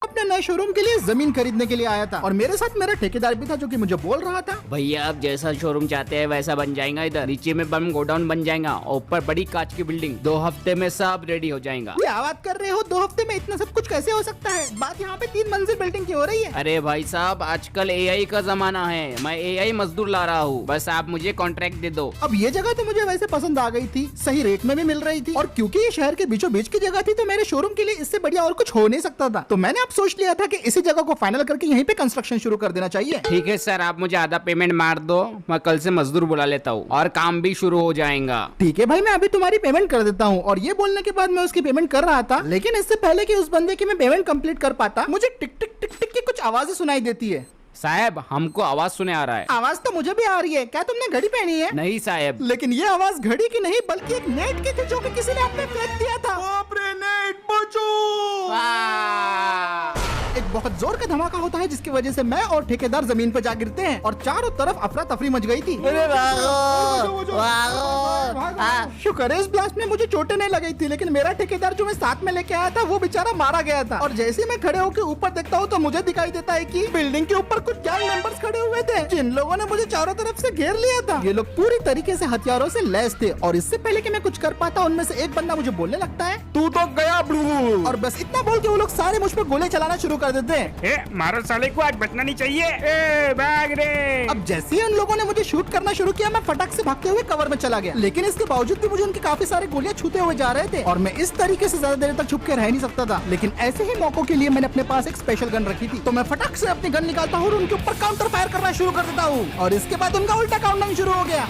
अपने नए शोरूम के लिए जमीन खरीदने के लिए आया था और मेरे साथ मेरा ठेकेदार भी था जो कि मुझे बोल रहा था, भैया आप जैसा शोरूम चाहते हैं वैसा बन जाएगा। इधर नीचे में बम गोडाउन बन जाएगा और ऊपर बड़ी कांच की बिल्डिंग। 2 हफ्ते में सब रेडी हो जाएगा। क्या बात कर रहे हो? 2 हफ्ते में इतना सब कुछ कैसे हो सकता है? बात यहाँ पे 3 मंजिल बिल्डिंग की हो रही है। अरे भाई साहब आजकल AI का जमाना है, मैं AI मजदूर ला रहा हूँ, बस आप मुझे कॉन्ट्रैक्ट दे दो। अब ये जगह तो मुझे वैसे पसंद आ गई थी, सही रेट में भी मिल रही थी और क्योंकि ये शहर के बीचों बीच की जगह थी तो मेरे शोरूम के लिए इससे बढ़िया और कुछ हो नहीं सकता था। तो मैंने अब सोच लिया था कि इसी जगह को फाइनल करके यहीं पे कंस्ट्रक्शन शुरू कर देना चाहिए। ठीक है सर, आप मुझे आधा पेमेंट मार दो, मैं कल से मजदूर बुला लेता हूँ और काम भी शुरू हो जाएगा। ठीक है भाई, मैं अभी तुम्हारी पेमेंट कर देता हूँ। और ये बोलने के बाद मैं उसकी पेमेंट कर रहा था, लेकिन इससे पहले कि उस बंदे की मैं पेमेंट कंप्लीट कर पाता, मुझे टिक टिक टिक टिक की कुछ आवाजें सुनाई देती है। साहब हमको आवाज सुने आ रहा है। आवाज तो मुझे भी आ रही है। क्या तुमने घड़ी पहनी है? नहीं साहब, लेकिन ये आवाज घड़ी की नहीं बल्कि एक नेट की थी जो कि किसी ने अपने फेंक दिया था। नेट बचो! एक बहुत जोर का धमाका होता है जिसकी वजह से मैं और ठेकेदार जमीन पर जा गिरते हैं और चारों तरफ अफरा तफरी मच गई थी। शुक्र है इस ब्लास्ट में मुझे चोटें नहीं लगी थी, लेकिन मेरा ठेकेदार जो मैं साथ में लेके आया था वो बेचारा मारा गया था। और जैसे ही मैं खड़े होकर ऊपर देखता हूँ तो मुझे दिखाई देता है कि बिल्डिंग के ऊपर कुछ गैंग मेंबर्स खड़े हुए थे जिन लोगों ने मुझे चारों तरफ से घेर लिया था। ये लोग पूरी तरीके से हथियारों से लैस थे और इससे पहले कि मैं कुछ कर पाता उनमें से एक बंदा मुझे बोलने लगता है, तू तो गया ब्लू। और बस इतना बोल के वो लोग सारे मुझ पर गोले चलाना शुरू कर देते हैं। मारो साले को, आज बचना नहीं चाहिए। भाग रे। अब जैसे ही उन लोगों ने मुझे शूट करना शुरू किया मैं फटक से भागते हुए कवर में चला गया, लेकिन इसके बावजूद भी मुझे उनके काफी सारे गोलियां छूते हुए जा रहे थे और मैं इस तरीके से ज्यादा देर तक छुप के रह नहीं सकता था। लेकिन ऐसे ही मौकों के लिए मैंने अपने पास एक स्पेशल गन रखी थी, तो मैं फटक से अपनी गन निकालता हूँ और उनके ऊपर काउंटर फायर करना शुरू कर देता हूँ और इसके बाद उनका उल्टा काउंटडाउन शुरू हो गया।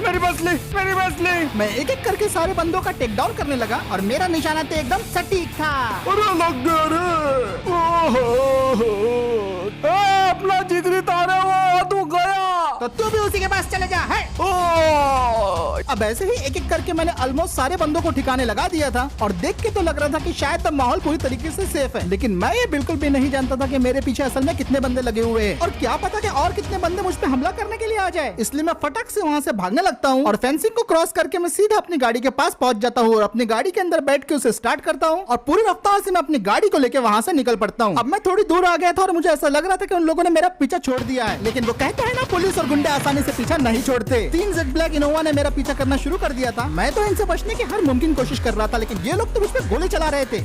मेरी बसली, मेरी बसली। मैं एक एक करके सारे बंदों का टेक डाउन करने लगा और मेरा निशाना तो एकदम सटीक था। अपना जिगरी तारा वो तू गया तो तू भी उसी के पास चले जा है। अब ऐसे ही एक एक करके मैंने ऑलमोस्ट सारे बंदों को ठिकाने लगा दिया था और देख के तो लग रहा था कि शायद अब माहौल पूरी तरीके से सेफ है, लेकिन मैं ये बिल्कुल भी नहीं जानता था कि मेरे पीछे असल में कितने बंदे लगे हुए हैं और क्या पता कि और कितने बंदे मुझ पे हमला करने के लिए आ जाए। इसलिए मैं फटक से वहाँ से भागने लगता हूँ और फेंसिंग को क्रॉस करके मैं सीधा अपनी गाड़ी के पास पहुंच जाता हूँ और अपनी गाड़ी के अंदर बैठ के उसे स्टार्ट करता हूँ और पूरी रफ्तार से मैं अपनी गाड़ी को लेकर वहाँ से निकल पड़ता हूँ। अब मैं थोड़ी दूर आ गया था और मुझे ऐसा लग रहा था कि उन लोगों ने मेरा पीछा छोड़ दिया है, लेकिन वो कहते हैं ना पुलिस और गुंडे आसानी से पीछा नहीं छोड़ते। 3 जेड ब्लैक इनोवा ने मेरा पीछा करना शुरू कर दिया था। मैं तो इनसे बचने की हर मुमकिन कोशिश कर रहा था, लेकिन ये लोग तो मुझ पे गोले चला रहे थे।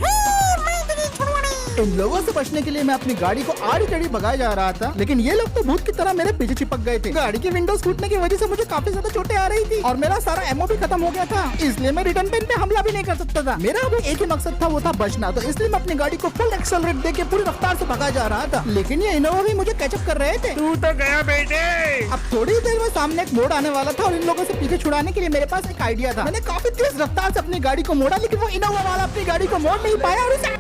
इन लोगों से बचने के लिए मैं अपनी गाड़ी को आड़ी टेढ़ी भगाया जा रहा था, लेकिन ये लोग तो भूत की तरह मेरे पीछे चिपक गए थे। गाड़ी की विंडोज फूटने की वजह से मुझे काफी ज्यादा चोटें आ रही थी और मेरा सारा एमओ भी खत्म हो गया था, इसलिए मैं रिटर्न पे इन पे हमला भी नहीं कर सकता था। मेरा अभी एक ही मकसद था, वो था बचना, तो इसलिए मैं अपनी गाड़ी को फुल एक्सेलरेट देके पूरी रफ्तार से भगा जा रहा था, लेकिन ये इनोवा भी मुझे कैचअप कर रहे थे। तू तो गया बेटे। अब थोड़ी देर में सामने एक मोड़ आने वाला था और इन लोगों से पीछे छुड़ाने के लिए मेरे पास एक आइडिया था। मैंने काफी तेज रफ्तार से अपनी गाड़ी को मोड़ा, लेकिन वो इनोवा वाला अपनी गाड़ी को मोड़ नहीं पाया और उसे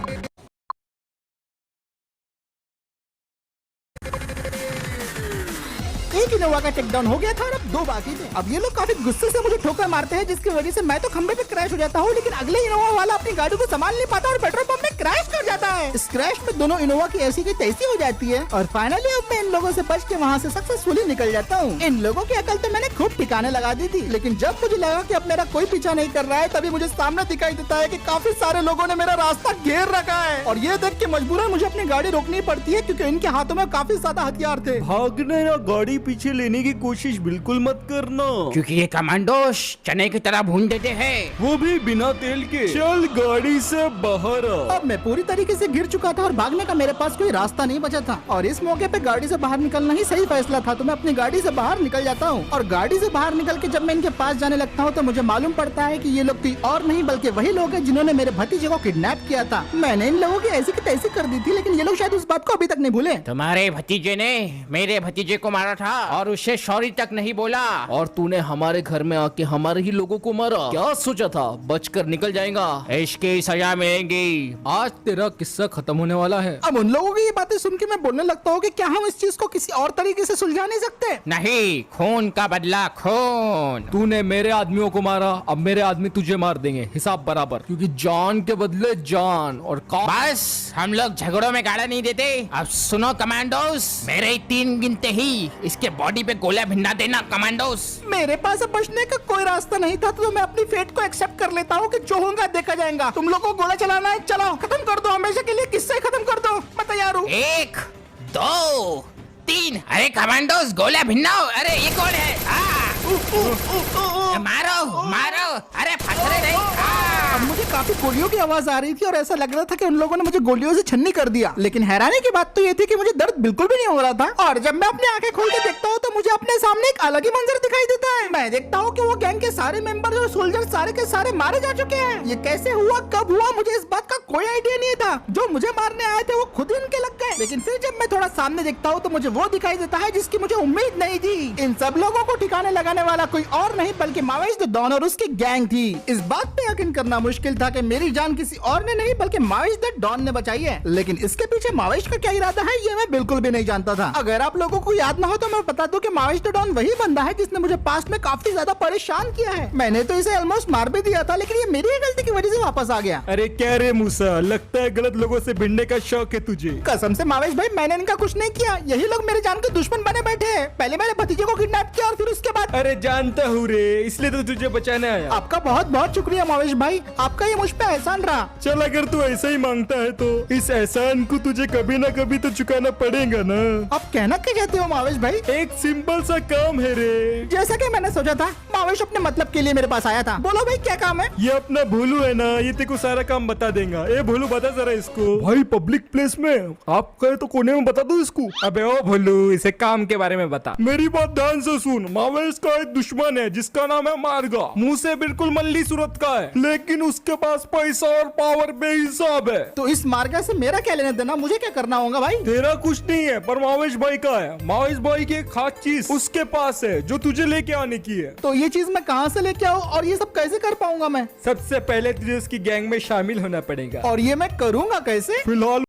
एक इनोवा का टेक डाउन हो गया था और अब 2 बाकी थे। अब ये लोग काफी गुस्से से मुझे ठोकर मारते हैं जिसकी वजह से मैं तो खंबे पे क्रैश हो जाता हूँ, लेकिन अगले इनोवा वाला अपनी गाड़ी को संभाल नहीं पाता और पेट्रोल पंप में क्रैश कर जाता है। इस क्रैश में दोनों इनोवा की ऐसी की तैसी हो जाती है और फाइनली अब मैं इन लोगों से बच के वहाँ से सक्सेसफुली निकल जाता हूँ। इन लोगों की अकल तो मैंने खूब ठिकाने लगा दी थी, लेकिन जब मुझे लगा कि अब मेरा कोई पीछा नहीं कर रहा है तभी मुझे सामने दिखाई देता है कि काफी सारे लोगों ने मेरा रास्ता घेर रखा है और ये देख के मजबूरन मुझे अपनी गाड़ी रोकनी पड़ती है क्योंकि इनके हाथों में काफी ज्यादा हथियार थे। भागने या गाड़ी पीछे लेने की कोशिश बिल्कुल मत करना, क्योंकि ये कमांडोस चने की तरह भून देते हैं, वो भी बिना तेल के। चल गाड़ी से बाहर आ। अब मैं पूरी तरीके से गिर चुका था और भागने का मेरे पास कोई रास्ता नहीं बचा था और इस मौके पे गाड़ी से बाहर निकलना ही सही फैसला था, तो मैं अपनी गाड़ी से बाहर निकल जाता हूँ और गाड़ी से बाहर निकल के जब मैं इनके पास जाने लगता हूँ तो मुझे मालूम पड़ता है कि ये लोग कोई और नहीं बल्कि वही लोग हैं जिन्होंने मेरे भतीजे को किडनैप किया था। मैंने इन लोगों की ऐसी की तैसी कर दी थी, लेकिन ये लोग शायद उस बात को अभी तक नहीं भूले। तुम्हारे भतीजे ने मेरे भतीजे को मारा था और उसे सॉरी तक नहीं बोला और तूने हमारे घर में आके हमारे ही लोगों को मारा। क्या सोचा था बचकर निकल जाएगा? इसकी सजा मिलेगी। आज तेरा किस्सा खत्म होने वाला है। अब उन लोगों की ये बातें सुन के मैं बोलने लगता हूँ कि क्या हम इस चीज को किसी और तरीके से सुलझा नहीं सकते? नहीं, खून का बदला खून। तूने मेरे आदमियों को मारा, अब मेरे आदमी तुझे मार देंगे, हिसाब बराबर, क्योंकि जान के बदले जान। और बस हम लोग झगड़ों में गाड़ा नहीं देते। अब सुनो कमांडोस, मेरे 3 गिनते ही इसके बॉडी पे गोला भिंडा देना कमांडोस। मेरे पास अब बचने का कोई रास्ता नहीं था, तो मैं अपनी फेट को एक्सेप्ट कर लेता हूँ कि जो होगा देखा जाएगा। तुम लोग को गोला चलाना है, चलाओ, खत्म कर दो, हमेशा के लिए किस्सा खत्म कर दो। 1 2 3 अरे कमांडोस गोला भिन्नाओ अरे ये कौन है मारो मारो अरे पत्थरे नहीं अब मुझे काफी गोलियों की आवाज आ रही थी और ऐसा लग रहा था कि उन लोगों ने मुझे गोलियों से छन्नी कर दिया। लेकिन हैरानी की बात तो ये थी कि मुझे दर्द बिल्कुल भी नहीं हो रहा था और जब मैं अपनी आंखें खोल के देखता हूँ तो मुझे अपने सामने एक अलग ही मंजर दिखाई देता है। मैं देखता हूँ कि वो गैंग के सारे मेंबर्स और सोल्जर सारे के सारे मारे जा चुके हैं। ये कैसे हुआ कब हुआ मुझे इस बात का कोई आइडिया नहीं था। जो मुझे मारने आए थे वो खुद ही इनके लग गए। लेकिन फिर जब मैं थोड़ा सामने देखता हूँ तो मुझे वो दिखाई देता है जिसकी मुझे उम्मीद नहीं थी। इन सब लोगों को ठिकाने लगाने वाला कोई और नहीं बल्कि मावेश द डॉन और उसकी गैंग थी। इस बात पे यकीन करना मुश्किल था कि मेरी जान किसी और ने नहीं बल्कि मावेश द डॉन ने बचाई है। लेकिन इसके पीछे मावेश का क्या इरादा है ये मैं बिल्कुल भी नहीं जानता था। अगर आप लोगों को याद ना हो तो मैं बता दूं कि मावेश द डॉन वही बंदा है जिसने मुझे पास्ट में काफी ज्यादा परेशान किया है। मैंने तो इसे ऑलमोस्ट मार भी दिया था लेकिन ये मेरी ही गलती की वजह से वापस आ गया। अरे क्या रे मूसा, लगता है गलत लोगों से भिड़ने का शौक है तुझे। कसम से मावेश भाई मैंने इनका कुछ नहीं किया। यही लोग मेरे जान के दुश्मन बने बैठे हैं। पहले मेरे भतीजे को किडनैप किया और फिर उसके बाद अरे जानता हूँ रे, इसलिए तो तुझे बचाने आया। आपका बहुत बहुत शुक्रिया मावेश भाई, आपका ये मुझ पे एहसान रहा। चल अगर तू ऐसा ही मांगता है तो इस एहसान को तुझे कभी ना कभी तो चुकाना पड़ेगा ना। आप कहना क्या चाहते हो मावेश भाई? एक सिंपल सा काम है रे। जैसा कि मैंने सोचा था मावेश अपने मतलब के लिए मेरे पास आया था। बोलो भाई क्या काम है? ये अपना भोलू है ना, ये तेरे को सारा काम बता देगा। ए भोलू बता जरा इसको। भाई पब्लिक प्लेस में आप कहे तो कोने में बता दो इसको। अबे ओ भोलू, इसे काम के बारे में बता। मेरी बात ध्यान से सुन। मावेश का एक दुश्मन है जिसका नाम है मार्गा। मुंह से बिल्कुल मल्ली सूरत का है लेकिन उसके पास पैसा और पावर बेहिसाब है। तो इस मार्गा से मेरा क्या लेना देना? मुझे क्या करना होगा भाई? तेरा कुछ नहीं है पर मावेश भाई का है। मावेश भाई की एक खास चीज उसके पास है जो तुझे लेके आने की है। तो ये चीज मैं कहाँ से लेके आऊँ और ये सब कैसे कर पाऊंगा मैं? सबसे पहले तुझे उसकी गैंग में शामिल होना पड़ेगा। और ये मैं करूँगा कैसे? फिलहाल